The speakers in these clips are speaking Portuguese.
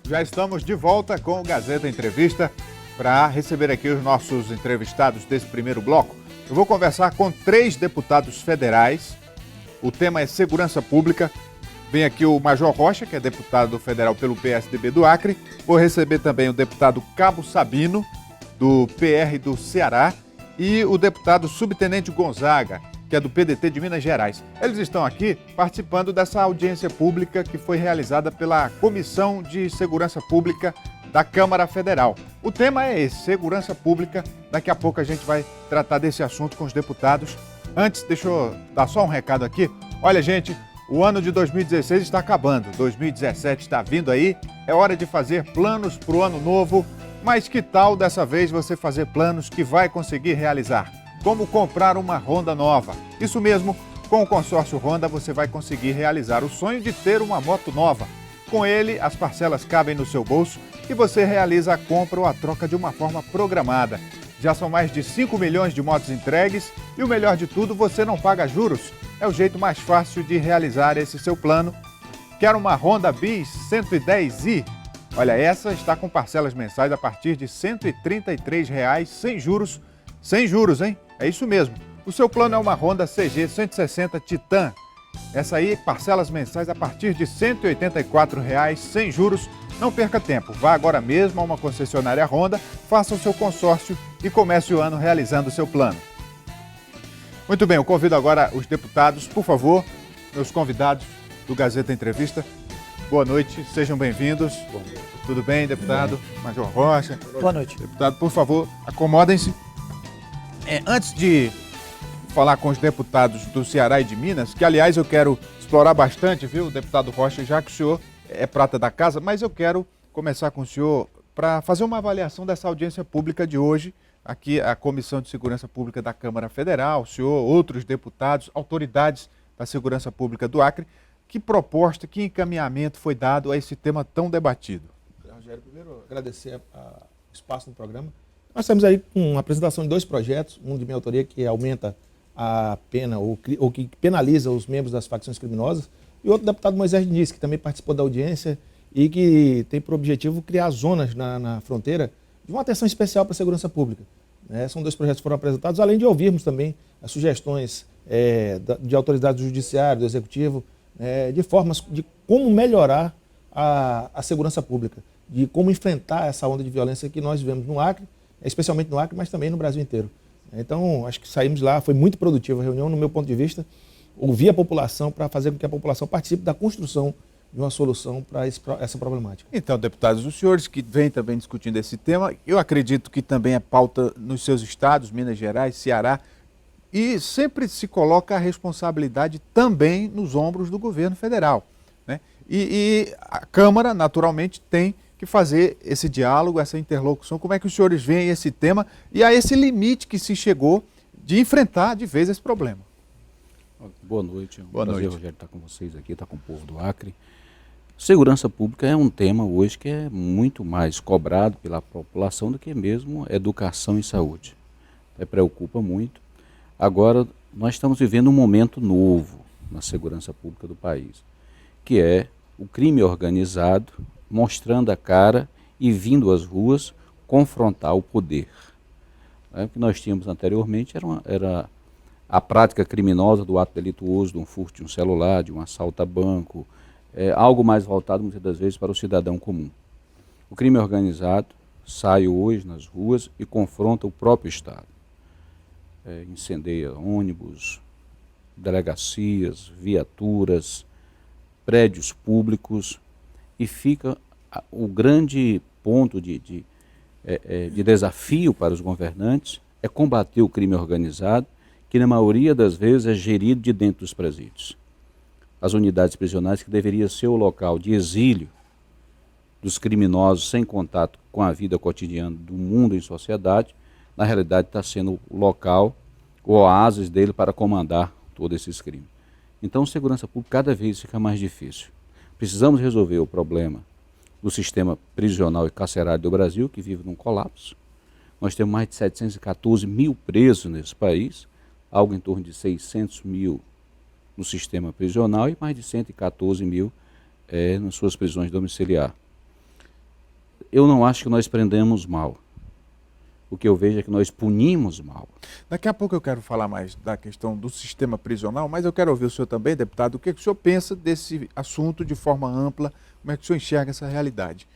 Já estamos de volta com o Gazeta Entrevista para receber aqui os nossos entrevistados desse primeiro bloco. Eu vou conversar com 3 deputados federais. O tema é segurança pública. Vem aqui o Major Rocha, que é deputado federal pelo PSDB do Acre. Vou receber também o deputado Cabo Sabino, do PR do Ceará, e o deputado Subtenente Gonzaga, que é do PDT de Minas Gerais. Eles estão aqui participando dessa audiência pública que foi realizada pela Comissão de Segurança Pública da Câmara Federal. O tema é esse, segurança pública. Daqui a pouco a gente vai tratar desse assunto com os deputados. Antes, deixa eu dar só um recado aqui. Olha, gente, o ano de 2016 está acabando, 2017 está vindo aí. É hora de fazer planos para o ano novo. Mas que tal dessa vez você fazer planos que vai conseguir realizar? Como comprar uma Honda nova. Isso mesmo, com o consórcio Honda você vai conseguir realizar o sonho de ter uma moto nova. Com ele, as parcelas cabem no seu bolso e você realiza a compra ou a troca de uma forma programada. Já são mais de 5 milhões de motos entregues e o melhor de tudo, você não paga juros. É o jeito mais fácil de realizar esse seu plano. Quer uma Honda Bis 110i? Olha, essa está com parcelas mensais a partir de R$ 133,00 sem juros. Sem juros, hein? É isso mesmo. O seu plano é uma Honda CG 160 Titan. Essa aí, parcelas mensais a partir de R$ 184,00 sem juros. Não perca tempo. Vá agora mesmo a uma concessionária Honda, faça o seu consórcio e comece o ano realizando o seu plano. Muito bem, eu convido agora os deputados, por favor, meus convidados do Gazeta Entrevista. Boa noite, sejam bem-vindos. Tudo bem, deputado? Major Rocha. Boa noite. Deputado, por favor, acomodem-se. Antes de falar com os deputados do Ceará e de Minas, que aliás eu quero explorar bastante, viu, deputado Rocha, já que o senhor é prata da casa, mas eu quero começar com o senhor para fazer uma avaliação dessa audiência pública de hoje, aqui a Comissão de Segurança Pública da Câmara Federal, o senhor, outros deputados, autoridades da Segurança Pública do Acre. Que proposta, que encaminhamento foi dado a esse tema tão debatido? Rogério, primeiro agradecer o espaço no programa. Nós estamos aí com a apresentação de 2 projetos, um de minha autoria que aumenta a pena ou que penaliza os membros das facções criminosas, e outro deputado Moisés Diniz, que também participou da audiência e que tem por objetivo criar zonas na fronteira de uma atenção especial para a segurança pública. São 2 projetos que foram apresentados, além de ouvirmos também as sugestões de autoridades do Judiciário, do Executivo, de formas de como melhorar a segurança pública, de como enfrentar essa onda de violência que nós vivemos no Acre, especialmente no Acre, mas também no Brasil inteiro. Então, acho que saímos lá, foi muito produtiva a reunião, no meu ponto de vista, ouvir a população para fazer com que a população participe da construção de uma solução para essa problemática. Então, deputados, os senhores que vêm também discutindo esse tema, eu acredito que também é pauta nos seus estados, Minas Gerais, Ceará, e sempre se coloca a responsabilidade também nos ombros do governo federal, né? E a Câmara, naturalmente, tem que fazer esse diálogo, essa interlocução. Como é que os senhores veem esse tema e a esse limite que se chegou de enfrentar de vez esse problema? Boa noite. Boa noite. Prazer, Rogério, estar com vocês aqui, estar com o povo do Acre. Segurança pública é um tema hoje que é muito mais cobrado pela população do que mesmo educação e saúde. Preocupa muito. Agora, nós estamos vivendo um momento novo na segurança pública do país, que é o crime organizado mostrando a cara e vindo às ruas confrontar o poder. O que nós tínhamos anteriormente era a prática criminosa do ato delituoso, de um furto de um celular, de um assalto a banco, algo mais voltado muitas das vezes para o cidadão comum. O crime organizado sai hoje nas ruas e confronta o próprio Estado. Incendeia ônibus, delegacias, viaturas, prédios públicos, e fica o grande ponto de desafio para os governantes é combater o crime organizado, que na maioria das vezes é gerido de dentro dos presídios. As unidades prisionais, que deveria ser o local de exílio dos criminosos sem contato com a vida cotidiana do mundo em sociedade, na realidade está sendo o local, o oásis dele para comandar todos esses crimes. Então, segurança pública cada vez fica mais difícil. Precisamos resolver o problema do sistema prisional e carcerário do Brasil, que vive num colapso. Nós temos mais de 714 mil presos nesse país, algo em torno de 600 mil no sistema prisional e mais de 114 mil nas suas prisões domiciliares. eu não acho que nós prendemos mal. O que eu vejo é que nós punimos mal. Daqui a pouco eu quero falar mais da questão do sistema prisional, mas eu quero ouvir o senhor também, deputado, o que o senhor pensa desse assunto de forma ampla, como é que o senhor enxerga essa realidade?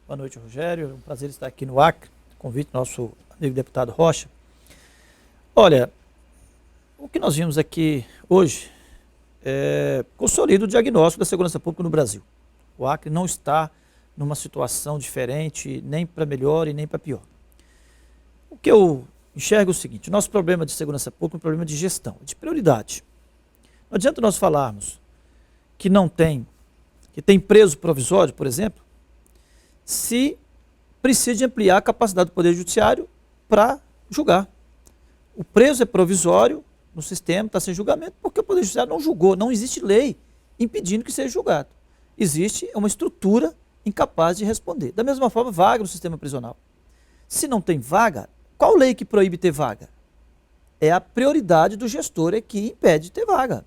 Boa noite, Rogério. É um prazer estar aqui no Acre. Convite do nosso amigo deputado Rocha. Olha, o que nós vimos aqui hoje consolida o diagnóstico da segurança pública no Brasil. O Acre não está numa situação diferente, nem para melhor e nem para pior. O que eu enxergo é o seguinte: o nosso problema de segurança pública é um problema de gestão, de prioridade. Não adianta nós falarmos que tem preso provisório, por exemplo, se precisa de ampliar a capacidade do Poder Judiciário para julgar. O preso é provisório no sistema, está sem julgamento, porque o Poder Judiciário não julgou, não existe lei impedindo que seja julgado. Existe uma estrutura incapaz de responder. Da mesma forma, vaga no sistema prisional. Se não tem vaga, qual lei que proíbe ter vaga? É a prioridade do gestor que impede de ter vaga.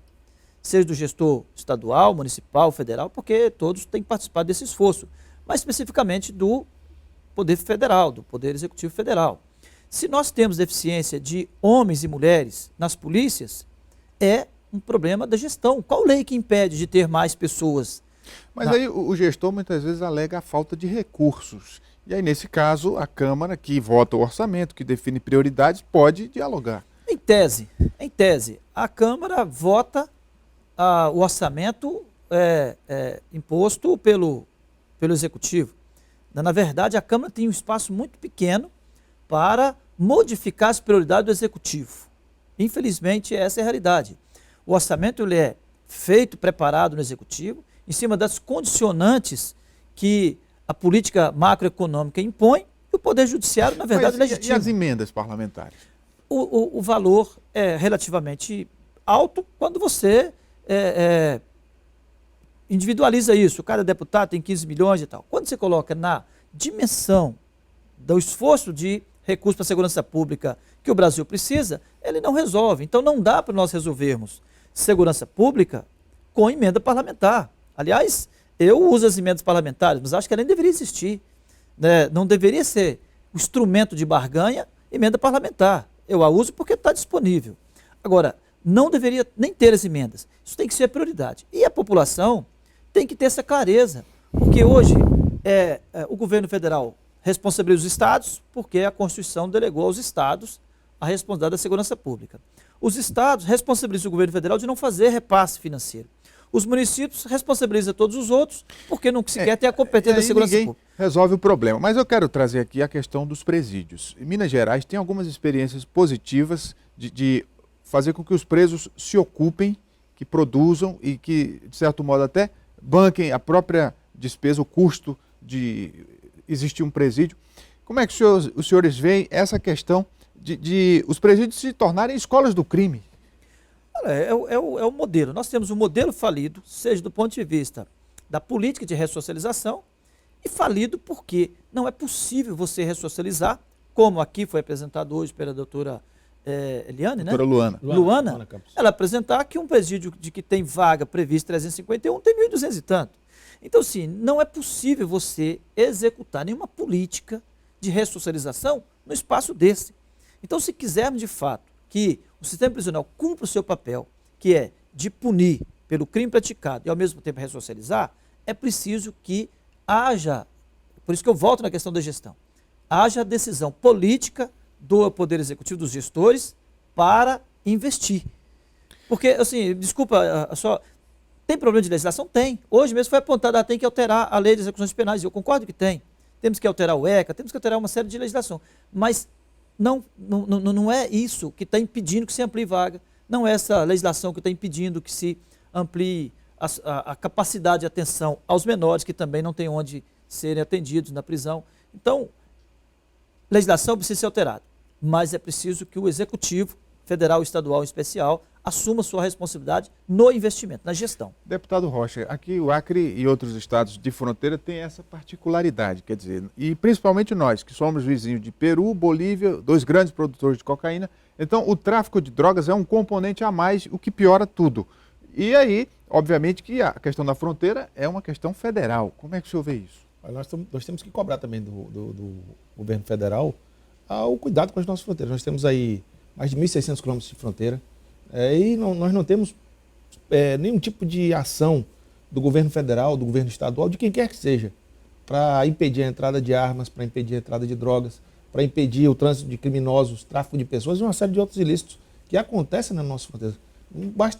Seja do gestor estadual, municipal, federal, porque todos têm que participar desse esforço. Mas especificamente do Poder Federal, do Poder Executivo Federal. Se nós temos deficiência de homens e mulheres nas polícias, é um problema da gestão. Qual lei que impede de ter mais pessoas? Mas aí o gestor muitas vezes alega a falta de recursos. E aí, nesse caso, a Câmara, que vota o orçamento, que define prioridades, pode dialogar. Em tese, a Câmara vota o orçamento imposto pelo Executivo. Na verdade, a Câmara tem um espaço muito pequeno para modificar as prioridades do Executivo. Infelizmente, essa é a realidade. O orçamento ele é feito, preparado no Executivo, em cima das condicionantes que a política macroeconômica impõe, e o Poder Judiciário, na verdade, legitima. E as emendas parlamentares? O valor é relativamente alto quando você individualiza isso. Cada deputado tem 15 milhões e tal. Quando você coloca na dimensão do esforço de recurso para a segurança pública que o Brasil precisa, ele não resolve. Então não dá para nós resolvermos segurança pública com emenda parlamentar. Aliás, eu uso as emendas parlamentares, mas acho que ela nem deveria existir. Né? Não deveria ser um instrumento de barganha, emenda parlamentar. Eu a uso porque está disponível. Agora, não deveria nem ter as emendas. Isso tem que ser a prioridade. E a população tem que ter essa clareza. Porque hoje o governo federal responsabiliza os estados, porque a Constituição delegou aos estados a responsabilidade da segurança pública. Os estados responsabilizam o governo federal de não fazer repasse financeiro. Os municípios responsabilizam todos os outros porque não sequer tem a competência da segurança pública. Resolve o problema. Mas eu quero trazer aqui a questão dos presídios. Em Minas Gerais tem algumas experiências positivas de fazer com que os presos se ocupem, que produzam e que, de certo modo, até banquem a própria despesa, o custo de existir um presídio. Como é que os senhores veem essa questão de os presídios se tornarem escolas do crime? É o modelo. Nós temos um modelo falido, seja do ponto de vista da política de ressocialização, e falido porque não é possível você ressocializar, como aqui foi apresentado hoje pela doutora Eliane, né? Doutora Luana ela apresentar que um presídio de que tem vaga prevista 351 tem 1.200 e tanto. Então, assim, não é possível você executar nenhuma política de ressocialização no espaço desse. Então, se quisermos de fato que o sistema prisional cumpra o seu papel, que é de punir pelo crime praticado e ao mesmo tempo ressocializar, é preciso que haja, por isso que eu volto na questão da gestão, haja decisão política do Poder Executivo, dos gestores, para investir. Porque, assim, desculpa, só tem problema de legislação? Tem. Hoje mesmo foi apontado, tem que alterar a lei de execuções penais, e eu concordo que tem. Temos que alterar o ECA, temos que alterar uma série de legislação. Mas não é isso que está impedindo que se amplie vaga. Não é essa legislação que está impedindo que se amplie a capacidade de atenção aos menores, que também não têm onde serem atendidos na prisão. Então, legislação precisa ser alterada, mas é preciso que o Executivo, federal, estadual e especial, assuma sua responsabilidade no investimento, na gestão. Deputado Rocha, aqui o Acre e outros estados de fronteira têm essa particularidade, quer dizer, e principalmente nós, que somos vizinhos de Peru, Bolívia, dois grandes produtores de cocaína, então o tráfico de drogas é um componente a mais, o que piora tudo. E aí, obviamente que a questão da fronteira é uma questão federal. Como é que o senhor vê isso? Nós temos que cobrar também do governo federal o cuidado com as nossas fronteiras. Nós temos aí mais de 1.600 quilômetros de fronteira e nós não temos nenhum tipo de ação do governo federal, do governo estadual, de quem quer que seja, para impedir a entrada de armas, para impedir a entrada de drogas, para impedir o trânsito de criminosos, tráfico de pessoas e uma série de outros ilícitos que acontecem na nossa fronteira.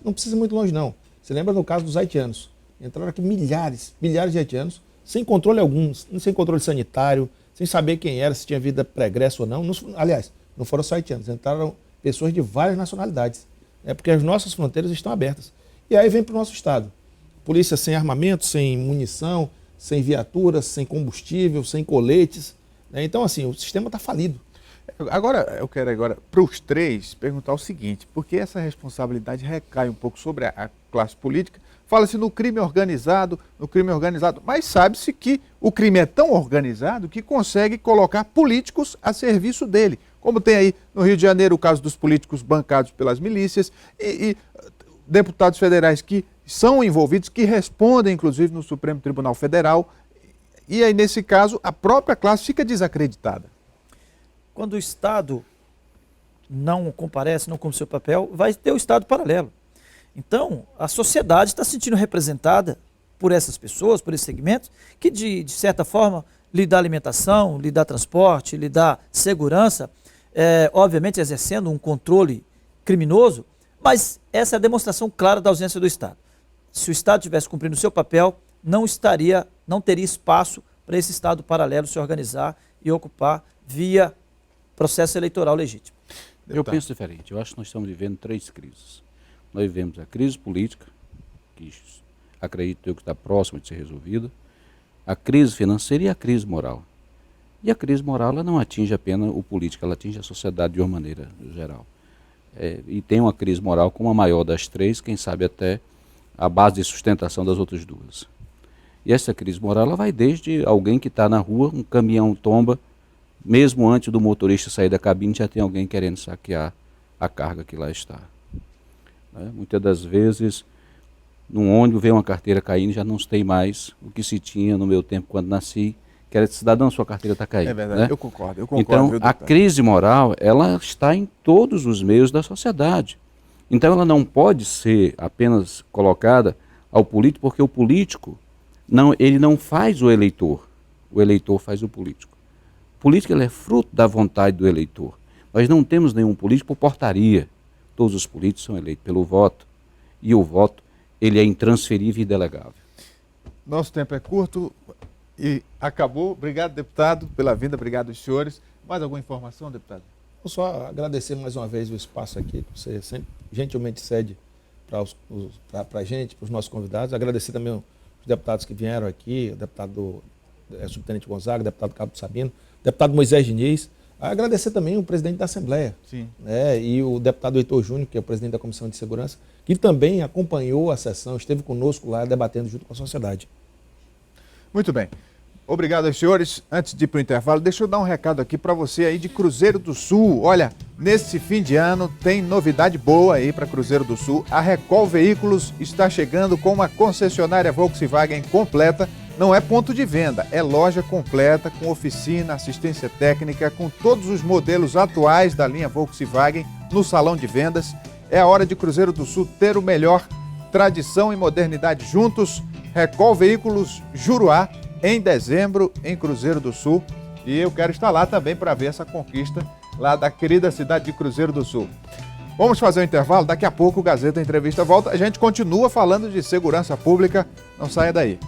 Não precisa ir muito longe, não. Você lembra do caso dos haitianos? Entraram aqui milhares de haitianos, sem controle algum, sem controle sanitário, sem saber quem era, se tinha vida pregressa ou não. Aliás, não foram só haitianos, entraram pessoas de várias nacionalidades. Porque as nossas fronteiras estão abertas. E aí vem para o nosso estado. Polícia sem armamento, sem munição, sem viaturas, sem combustível, sem coletes. Então, assim, o sistema está falido. Agora, eu quero para os três, perguntar o seguinte, porque essa responsabilidade recai um pouco sobre a classe política. Fala-se no crime organizado, mas sabe-se que o crime é tão organizado que consegue colocar políticos a serviço dele. Como tem aí no Rio de Janeiro o caso dos políticos bancados pelas milícias e deputados federais que são envolvidos, que respondem, inclusive, no Supremo Tribunal Federal. E aí, nesse caso, a própria classe fica desacreditada. Quando o Estado não comparece, não cumpre seu papel, vai ter o Estado paralelo. Então, a sociedade está se sentindo representada por essas pessoas, por esses segmentos, que de certa forma lhe dá alimentação, lhe dá transporte, lhe dá segurança, obviamente exercendo um controle criminoso, mas essa é a demonstração clara da ausência do Estado. Se o Estado tivesse cumprindo o seu papel, não teria espaço para esse Estado paralelo se organizar e ocupar via processo eleitoral legítimo. Eu penso diferente. Eu acho que nós estamos vivendo 3 crises. Nós vivemos a crise política, que acredito eu que está próxima de ser resolvida, a crise financeira e a crise moral. E a crise moral ela não atinge apenas o político, ela atinge a sociedade de uma maneira geral. E tem uma crise moral como a maior das 3, quem sabe até a base de sustentação das outras 2. E essa crise moral ela vai desde alguém que está na rua, um caminhão tomba, mesmo antes do motorista sair da cabine já tem alguém querendo saquear a carga que lá está. Muitas das vezes, num ônibus vê uma carteira caindo, já não se tem mais o que se tinha no meu tempo quando nasci, que era de cidadão, sua carteira está caindo. É verdade, né? eu concordo. Então, a crise moral, ela está em todos os meios da sociedade. Então, ela não pode ser apenas colocada ao político, porque o político, ele não faz o eleitor faz o político. O político ele é fruto da vontade do eleitor. Nós não temos nenhum político por portaria. Todos os políticos são eleitos pelo voto. E o voto, ele é intransferível e delegável. Nosso tempo é curto e acabou. Obrigado, deputado, pela vinda. Obrigado, os senhores. Mais alguma informação, deputado? Vou só agradecer mais uma vez o espaço aqui, que você sempre gentilmente cede para a gente, para os nossos convidados. Agradecer também os deputados que vieram aqui, o deputado subtenente Gonzaga, o deputado Cabo Sabino, o deputado Moisés Diniz. Agradecer também o presidente da Assembleia. Sim. E o deputado Heitor Júnior, que é o presidente da Comissão de Segurança, que também acompanhou a sessão, esteve conosco lá debatendo junto com a sociedade. Muito bem. Obrigado aos senhores. Antes de ir para o intervalo, deixa eu dar um recado aqui para você aí de Cruzeiro do Sul. Olha, nesse fim de ano tem novidade boa aí para Cruzeiro do Sul. A Recol Veículos está chegando com uma concessionária Volkswagen completa. Não é ponto de venda, é loja completa, com oficina, assistência técnica, com todos os modelos atuais da linha Volkswagen no salão de vendas. É a hora de Cruzeiro do Sul ter o melhor, tradição e modernidade juntos. Recol Veículos Juruá, em dezembro, em Cruzeiro do Sul. E eu quero estar lá também para ver essa conquista lá da querida cidade de Cruzeiro do Sul. Vamos fazer um intervalo, daqui a pouco o Gazeta Entrevista volta. A gente continua falando de segurança pública, não saia daí.